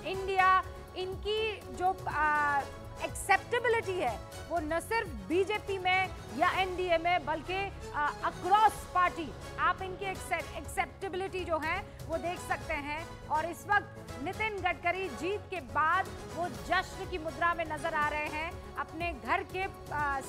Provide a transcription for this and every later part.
India, इनकी जो acceptability है वो न सिर्फ बीजेपी में या एनडीए में बल्कि अक्रॉस पार्टी आप इनकी एक्सेप्टेबिलिटी जो है वो देख सकते हैं। और इस वक्त नितिन गडकरी जीत के बाद वो जश्न की मुद्रा में नजर आ रहे हैं, अपने घर के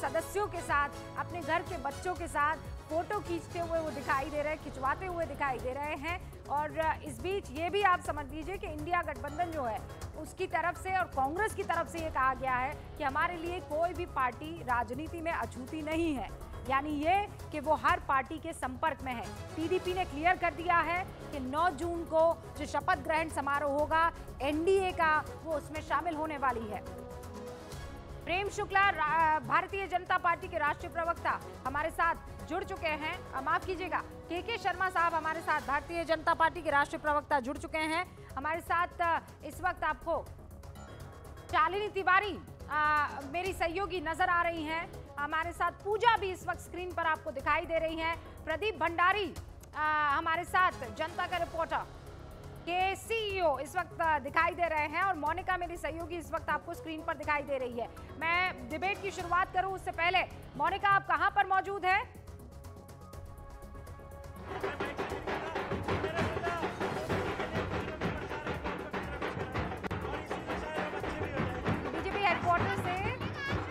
सदस्यों के साथ, अपने घर के बच्चों के साथ फोटो खींचते हुए वो दिखाई दे रहे हैं, खिंचवाते हुए दिखाई दे रहे हैं। और इस बीच ये भी आप समझ लीजिए कि इंडिया गठबंधन जो है उसकी तरफ से और कांग्रेस की तरफ से ये कहा गया है कि हमारे लिए कोई भी पार्टी राजनीति में अछूती नहीं है, यानी ये कि वो हर पार्टी के संपर्क में है। टीडीपी ने क्लियर कर दिया है कि 9 जून को जो शपथ ग्रहण समारोह होगा एनडीए का, वो उसमें शामिल होने वाली है। प्रेम शुक्ला भारतीय जनता पार्टी के राष्ट्रीय प्रवक्ता हमारे साथ जुड़ चुके हैं, माफ कीजिएगा के शर्मा साहब हमारे साथ भारतीय जनता पार्टी के राष्ट्रीय प्रवक्ता जुड़ चुके हैं हमारे साथ। इस वक्त आपको शालिनी तिवारी मेरी सहयोगी नजर आ रही हैं, हमारे साथ पूजा भी इस वक्त स्क्रीन पर आपको दिखाई दे रही हैं, प्रदीप भंडारी हमारे साथ जनता का रिपोर्टर के सीईओ इस वक्त दिखाई दे रहे हैं और मोनिका मेरी सहयोगी इस वक्त आपको स्क्रीन पर दिखाई दे रही है। मैं डिबेट की शुरुआत करूं उससे पहले मोनिका आप कहां पर मौजूद है? बीजेपी हेडक्वार्टर से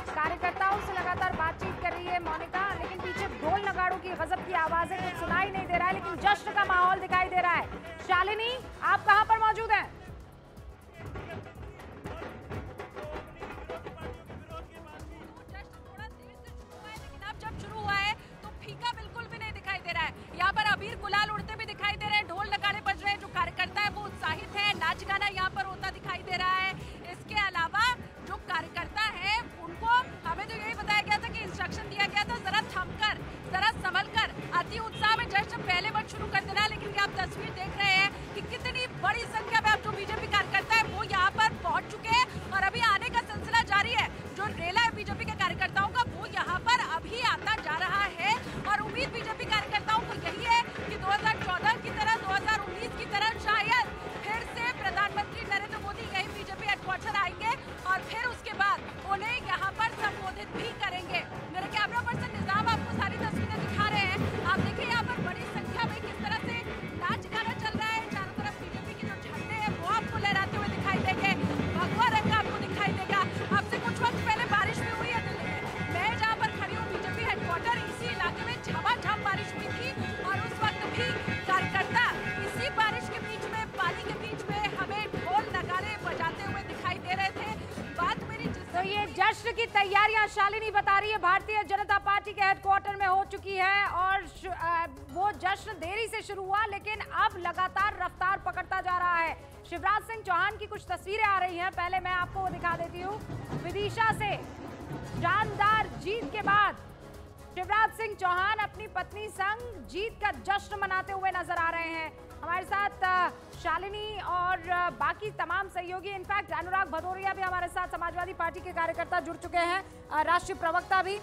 कार्यकर्ताओं से लगातार बातचीत कर रही है मोनिका, लेकिन पीछे ढोल नगाड़ों की गजब की आवाजें कुछ सुनाई नहीं दे रहा है, लेकिन जश्न का माहौल दिखाई दे रहा है। शालिनी आप कहां पर मौजूद हैं? जब शुरू हुआ है तो फीका बिल्कुल भी नहीं दिखाई दे रहा है। यहाँ पर अबीर गुलाल उड़ते भी दिखाई दे रहे हैं, ढोल नगाड़े बज रहे हैं, जो कार्यकर्ता है वो उत्साहित है, नाच गाना यहाँ पर होता दिखाई दे रहा है। इसके अलावा जो कार्यकर्ता है उनको हमें तो यही बताया गया था कि इंस्ट्रक्शन दिया गया था जरा थमकर, जरा संभल कर, अति उत्साह में जश्न पहले बार शुरू कर देना। लेकिन आप तस्वीर देख रहे हैं कि कितनी बड़ी संख्या में अब जो बीजेपी कार्यकर्ता है वो यहाँ पर पहुंच चुके हैं और अभी आने का सिलसिला जारी है। जो रेला है बीजेपी के कार्यकर्ताओं का वो यहाँ पर अभी आता जा रहा है और उम्मीद बीजेपी कार्यकर्ताओं को यही है कि 2014 की तरह 2019 की तरह शायद फिर से प्रधानमंत्री नरेंद्र मोदी यही बीजेपी हेडक्वार्टर आएंगे और फिर उसके बाद उन्हें यहाँ पर संबोधित भी करेंगे। मेरे कैमरा पर्सन निजाम आपको सारी तस्वीरें दिखा रहे हैं। आप देखिए यहाँ पर बड़ी संख्या में किस तरह से नाच गाना चल रहा है, चारों तरफ बीजेपी के जो झंडे हैं वो आपको लहराते हुए दिखाई देंगे, भगवा रंग आपको दिखाई देगा। अब से कुछ वक्त पहले बारिश भी हुई है दिल्ली में, मैं जहाँ पर खड़ी हूँ बीजेपी हेडक्वार्टर, इसी इलाके में झमाझम बारिश हुई थी और उस वक्त भी कार्यकर्ता इसी बारिश के बीच में, पानी के बीच में हमें ढोल नगाड़े बजाते हुए दिखाई दे रहे थे। बात मेरी तो ये जश्न की तैयारियां शालिनी बता रही है भारतीय जनता पार्टी के हेडक्वार्टर में हो चुकी है और वो जश्न देरी से शुरू हुआ लेकिन अब लगातार रफ्तार पकड़ता जा रहा है। शिवराज सिंह चौहान की कुछ तस्वीरें आ रही हैं, पहले मैं आपको वो दिखा देती हूँ। विदिशा से शानदार जीत के बाद शिवराज सिंह चौहान अपनी पत्नी संग जीत का जश्न मनाते हुए नजर आ रहे हैं। हमारे साथ शालिनी और बाकी तमाम सहयोगी, इनफैक्ट अनुराग भदौरिया भी हमारे साथ, समाजवादी पार्टी के कार्यकर्ता जुड़ चुके हैं, राष्ट्रीय प्रवक्ता भी।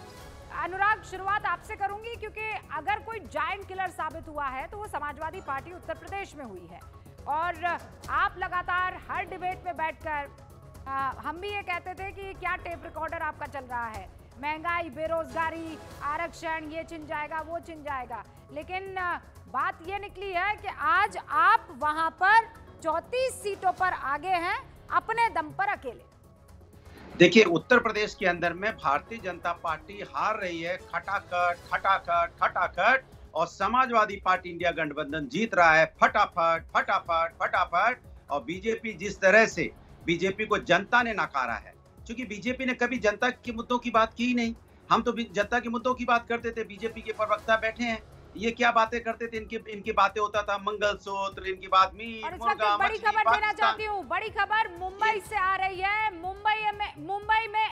अनुराग शुरुआत आपसे करूंगी क्योंकि अगर कोई जायंट किलर साबित हुआ है तो वो समाजवादी पार्टी उत्तर प्रदेश में हुई है और आप लगातार हर डिबेट में बैठकर हम भी ये कहते थे कि क्या टेप रिकॉर्डर आपका चल रहा है, महंगाई, बेरोजगारी, आरक्षण, ये छिन जाएगा वो छिन जाएगा, लेकिन बात ये निकली है कि आज आप वहां पर 34 सीटों पर आगे हैं अपने दम पर अकेले। देखिए, उत्तर प्रदेश के अंदर में भारतीय जनता पार्टी हार रही है खटाखट खटाखट खटाखट और समाजवादी पार्टी इंडिया गठबंधन जीत रहा है फटाफट फटाफट फटाफट। और बीजेपी जिस तरह से, बीजेपी को जनता ने नकारा है, क्योंकि बीजेपी ने कभी जनता के मुद्दों की बात की ही नहीं। हम तो जनता के मुद्दों की बात करते थे, बीजेपी के प्रवक्ता बैठे हैं, ये क्या बातें करते थे, इनकी बातें होता था मंगलसूत्र, इनकी बात मीट मुर्गा बड़ी खबर देना चाहती हूँ, बड़ी खबर मुंबई से आ रही है। मुंबई में